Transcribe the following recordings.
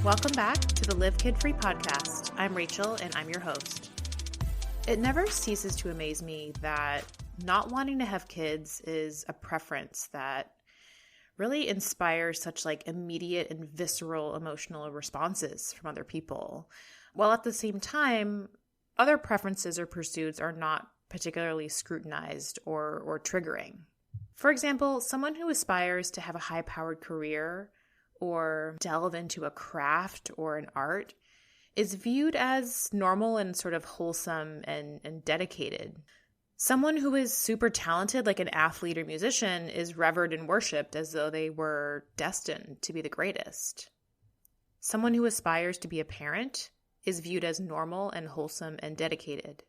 Welcome back to the Live Kid-Free podcast. I'm Rachel and I'm your host. It never ceases to amaze me that not wanting to have kids is a preference that really inspires such immediate and visceral emotional responses from other people, while at the same time, other preferences or pursuits are not particularly scrutinized or triggering. For example, someone who aspires to have a high-powered career or delve into a craft or an art is viewed as normal and sort of wholesome and dedicated. Someone who is super talented, like an athlete or musician, is revered and worshipped as though they were destined to be the greatest. Someone who aspires to be a parent is viewed as normal and wholesome and dedicated.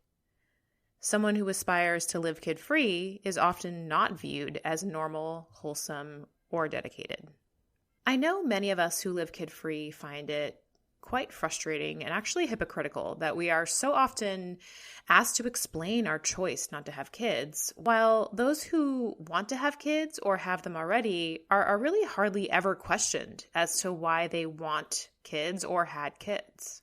Someone who aspires to live kid-free is often not viewed as normal, wholesome, or dedicated. I know many of us who live kid-free find it quite frustrating and actually hypocritical that we are so often asked to explain our choice not to have kids, while those who want to have kids or have them already are really hardly ever questioned as to why they want kids or had kids.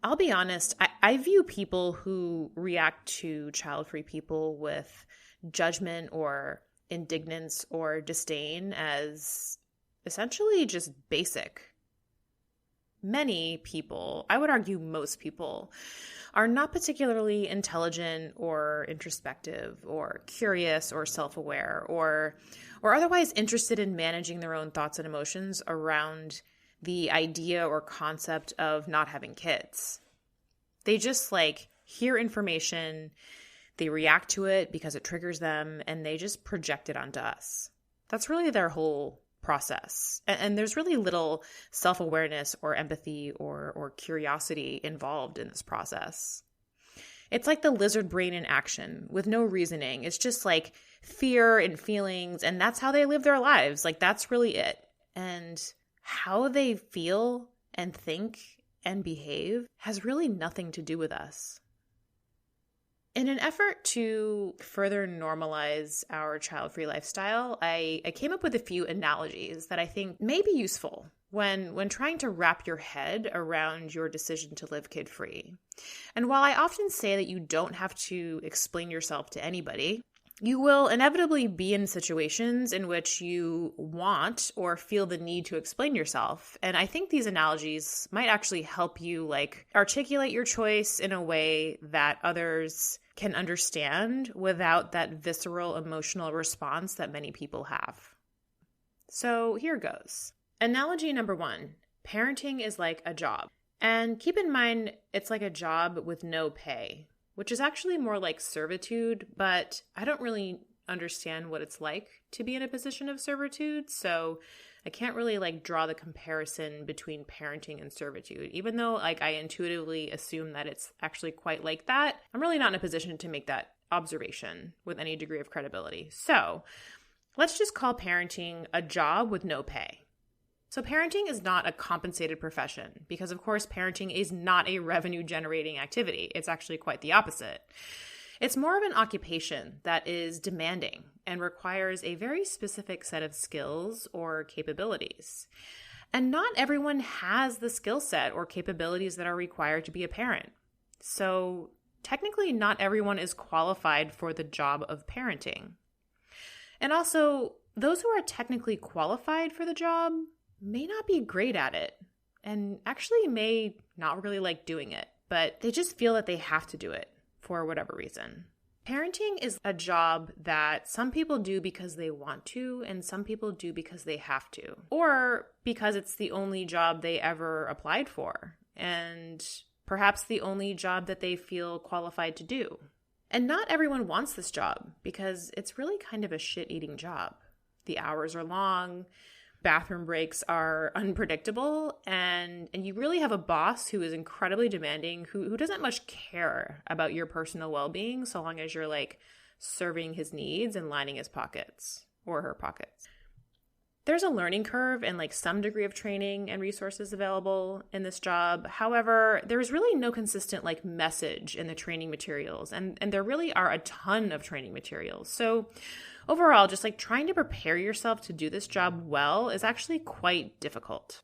I'll be honest, I view people who react to child-free people with judgment or indignance or disdain as essentially just basic. Many people, I would argue most people, are not particularly intelligent or introspective or curious or self-aware or otherwise interested in managing their own thoughts and emotions around the idea or concept of not having kids. They just hear information, they react to it because it triggers them, and they just project it onto us. That's really their whole process. And there's really little self-awareness or empathy or curiosity involved in this process. It's like the lizard brain in action with no reasoning. It's just fear and feelings, and that's how they live their lives. That's really it. And how they feel and think and behave has really nothing to do with us. In an effort to further normalize our child-free lifestyle, I came up with a few analogies that I think may be useful when trying to wrap your head around your decision to live kid-free. And while I often say that you don't have to explain yourself to anybody, you will inevitably be in situations in which you want or feel the need to explain yourself. And I think these analogies might actually help you articulate your choice in a way that others can understand without that visceral emotional response that many people have. So here goes. Analogy number 1, parenting is like a job. And keep in mind, it's like a job with no pay, which is actually more like servitude, but I don't really understand what it's like to be in a position of servitude, so I can't really draw the comparison between parenting and servitude. Even though I intuitively assume that it's actually quite like that, I'm really not in a position to make that observation with any degree of credibility. So let's just call parenting a job with no pay. So parenting is not a compensated profession because, of course, parenting is not a revenue-generating activity. It's actually quite the opposite. It's more of an occupation that is demanding and requires a very specific set of skills or capabilities. And not everyone has the skill set or capabilities that are required to be a parent. So technically, not everyone is qualified for the job of parenting. And also, those who are technically qualified for the job may not be great at it and actually may not really like doing it, but they just feel that they have to do it for whatever reason. Parenting is a job that some people do because they want to and some people do because they have to, or because it's the only job they ever applied for and perhaps the only job that they feel qualified to do. And not everyone wants this job because it's really kind of a shit-eating job. The hours are long, bathroom breaks are unpredictable, and you really have a boss who is incredibly demanding, who doesn't much care about your personal well-being so long as you're serving his needs and lining his pockets or her pockets. There's a learning curve and some degree of training and resources available in this job. However, there's really no consistent message in the training materials, and there really are a ton of training materials. So overall, just trying to prepare yourself to do this job well is actually quite difficult.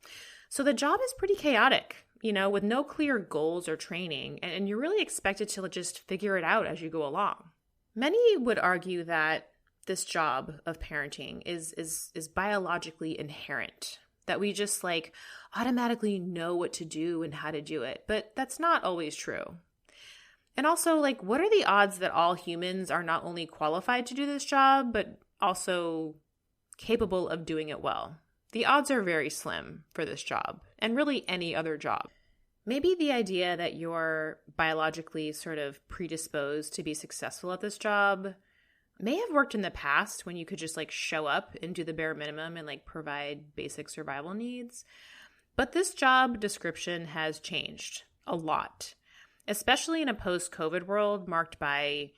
So the job is pretty chaotic, with no clear goals or training, and you're really expected to just figure it out as you go along. Many would argue that this job of parenting is biologically inherent, that we just automatically know what to do and how to do it, but that's not always true. And also, what are the odds that all humans are not only qualified to do this job, but also capable of doing it well? The odds are very slim for this job, and really any other job. Maybe the idea that you're biologically sort of predisposed to be successful at this job may have worked in the past when you could just show up and do the bare minimum and provide basic survival needs. But this job description has changed a lot, especially in a post-COVID world marked by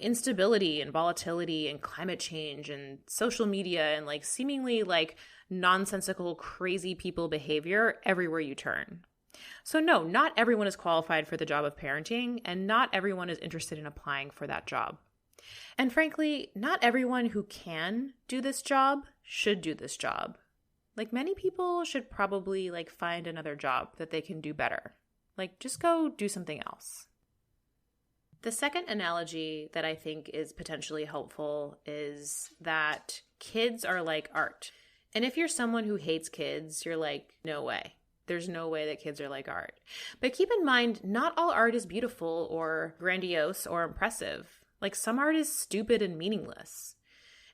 instability and volatility and climate change and social media and seemingly nonsensical, crazy people behavior everywhere you turn. So no, not everyone is qualified for the job of parenting, and not everyone is interested in applying for that job. And frankly, not everyone who can do this job should do this job. Many people should probably find another job that they can do better. Just go do something else. The second analogy that I think is potentially helpful is that kids are like art. And if you're someone who hates kids, you're no way. There's no way that kids are like art. But keep in mind, not all art is beautiful or grandiose or impressive. Some art is stupid and meaningless.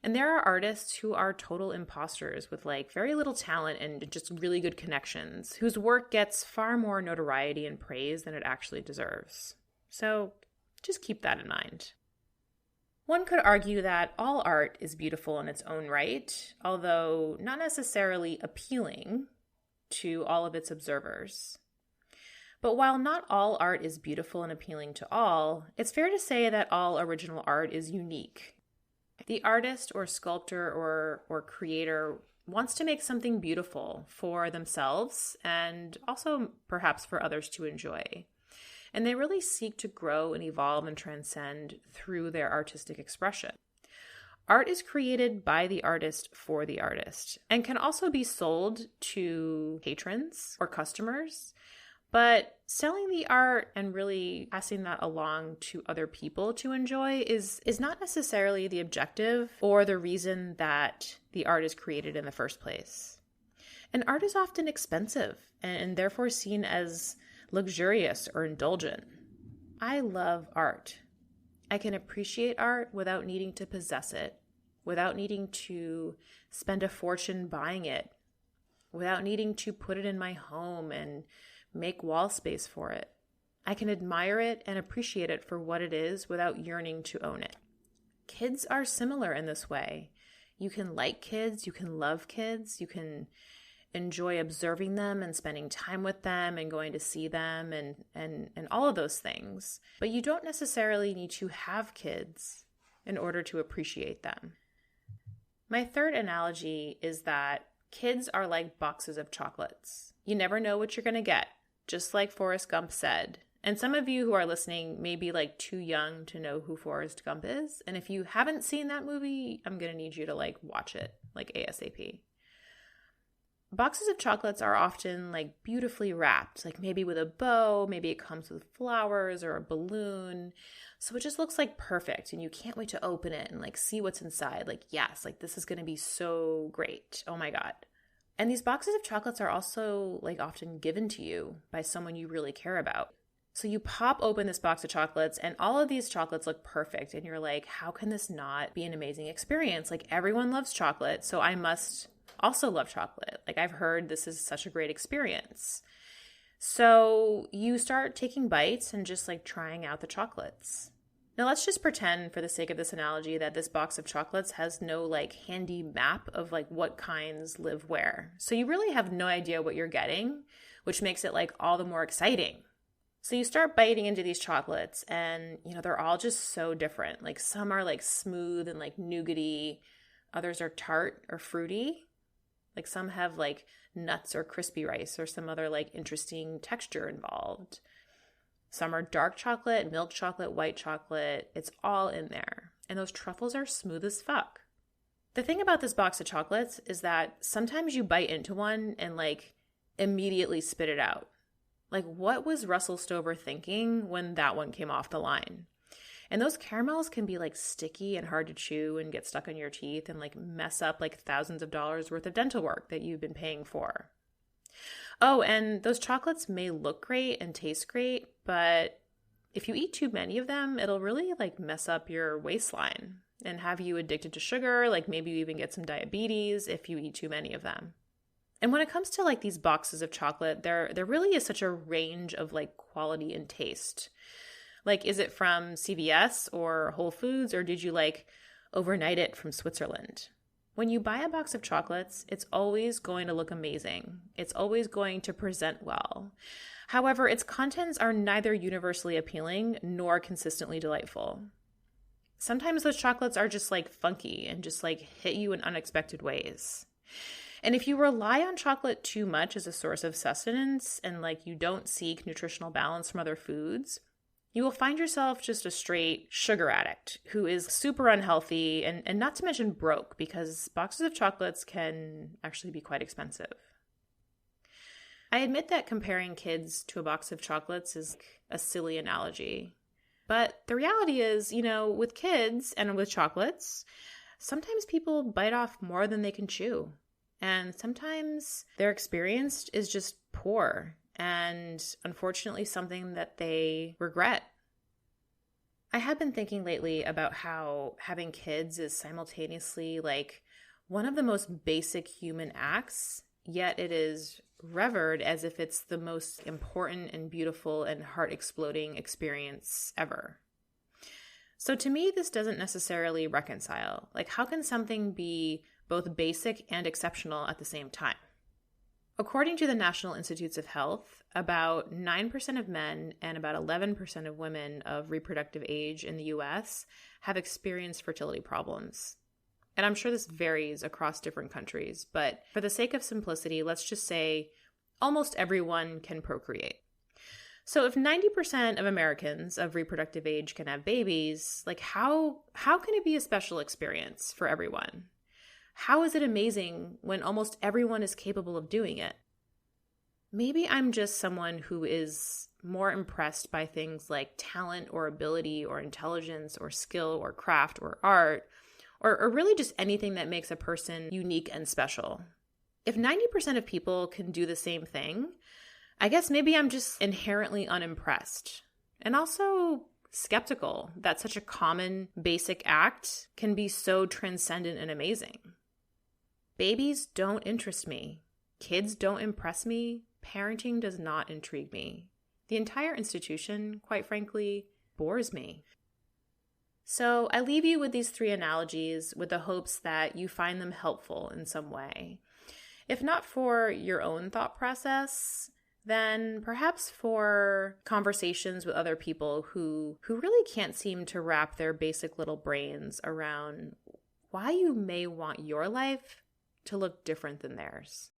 And there are artists who are total imposters with very little talent and just really good connections, whose work gets far more notoriety and praise than it actually deserves. So just keep that in mind. One could argue that all art is beautiful in its own right, although not necessarily appealing to all of its observers. But while not all art is beautiful and appealing to all, it's fair to say that all original art is unique. The artist or sculptor or creator wants to make something beautiful for themselves and also perhaps for others to enjoy. And they really seek to grow and evolve and transcend through their artistic expression. Art is created by the artist for the artist and can also be sold to patrons or customers. But selling the art and really passing that along to other people to enjoy is not necessarily the objective or the reason that the art is created in the first place. And art is often expensive and therefore seen as luxurious or indulgent. I love art. I can appreciate art without needing to possess it, without needing to spend a fortune buying it, without needing to put it in my home and make wall space for it. I can admire it and appreciate it for what it is without yearning to own it. Kids are similar in this way. You can like kids, you can love kids, you can enjoy observing them and spending time with them and going to see them and all of those things. But you don't necessarily need to have kids in order to appreciate them. My third analogy is that kids are like boxes of chocolates. You never know what you're going to get, just like Forrest Gump said. And some of you who are listening may be too young to know who Forrest Gump is. And if you haven't seen that movie, I'm going to need you to watch it ASAP. Boxes of chocolates are often beautifully wrapped, maybe with a bow, maybe it comes with flowers or a balloon. So it just looks perfect and you can't wait to open it and see what's inside. Yes, this is going to be so great. Oh my God. And these boxes of chocolates are also often given to you by someone you really care about. So you pop open this box of chocolates and all of these chocolates look perfect. And you're how can this not be an amazing experience? Everyone loves chocolate, so I must also love chocolate. I've heard this is such a great experience. So you start taking bites and just trying out the chocolates. Now let's just pretend for the sake of this analogy that this box of chocolates has no handy map of what kinds live where. So you really have no idea what you're getting, which makes it all the more exciting. So you start biting into these chocolates and they're all just so different. Some are smooth and nougaty, others are tart or fruity. Some have nuts or crispy rice or some other interesting texture involved. Some are dark chocolate, milk chocolate, white chocolate. It's all in there. And those truffles are smooth as fuck. The thing about this box of chocolates is that sometimes you bite into one and immediately spit it out. Like, what was Russell Stover thinking when that one came off the line? And those caramels can be like sticky and hard to chew and get stuck on your teeth and like mess up like thousands of dollars worth of dental work that you've been paying for. Oh, and those chocolates may look great and taste great, but if you eat too many of them, it'll really like mess up your waistline and have you addicted to sugar. Like maybe you even get some diabetes if you eat too many of them. And when it comes to like these boxes of chocolate, there really is such a range of like quality and taste. Like, is it from CVS or Whole Foods, or did you like overnight it from Switzerland? When you buy a box of chocolates, it's always going to look amazing. It's always going to present well. However, its contents are neither universally appealing nor consistently delightful. Sometimes those chocolates are just like funky and just like hit you in unexpected ways. And if you rely on chocolate too much as a source of sustenance and like you don't seek nutritional balance from other foods, you will find yourself just a straight sugar addict who is super unhealthy and not to mention broke, because boxes of chocolates can actually be quite expensive. I admit that comparing kids to a box of chocolates is a silly analogy. But the reality is, with kids and with chocolates, sometimes people bite off more than they can chew. And sometimes their experience is just poor and unfortunately something that they regret. I have been thinking lately about how having kids is simultaneously like one of the most basic human acts, yet it is revered as if it's the most important and beautiful and heart-exploding experience ever. So to me, this doesn't necessarily reconcile. Like, how can something be both basic and exceptional at the same time? According to the National Institutes of Health, about 9% of men and about 11% of women of reproductive age in the US have experienced fertility problems. And I'm sure this varies across different countries, but for the sake of simplicity, let's just say almost everyone can procreate. So if 90% of Americans of reproductive age can have babies, like how can it be a special experience for everyone? How is it amazing when almost everyone is capable of doing it? Maybe I'm just someone who is more impressed by things like talent or ability or intelligence or skill or craft or art, or really just anything that makes a person unique and special. If 90% of people can do the same thing, I guess maybe I'm just inherently unimpressed and also skeptical that such a common, basic act can be so transcendent and amazing. Babies don't interest me. Kids don't impress me. Parenting does not intrigue me. The entire institution, quite frankly, bores me. So I leave you with these 3 analogies with the hopes that you find them helpful in some way. If not for your own thought process, then perhaps for conversations with other people who really can't seem to wrap their basic little brains around why you may want your life to look different than theirs.